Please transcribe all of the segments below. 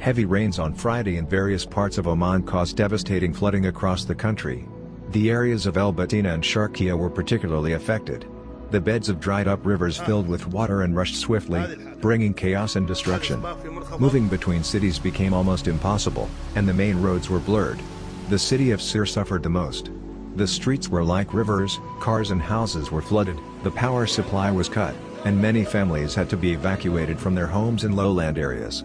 Heavy rains on Friday in various parts of Oman caused devastating flooding across the country. The areas of Batina and Sharqiyah were particularly affected. The beds of dried-up rivers filled with water and rushed swiftly, bringing chaos and destruction. Moving between cities became almost impossible, and the main roads were blurred. The city of Sir suffered the most. The streets were like rivers, cars and houses were flooded, the power supply was cut, and many families had to be evacuated from their homes in lowland areas.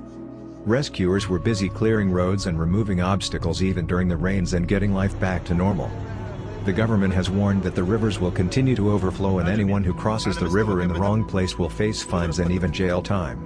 Rescuers were busy clearing roads and removing obstacles even during the rains and getting life back to normal. The government has warned that the rivers will continue to overflow and anyone who crosses the river in the wrong place will face fines and even jail time.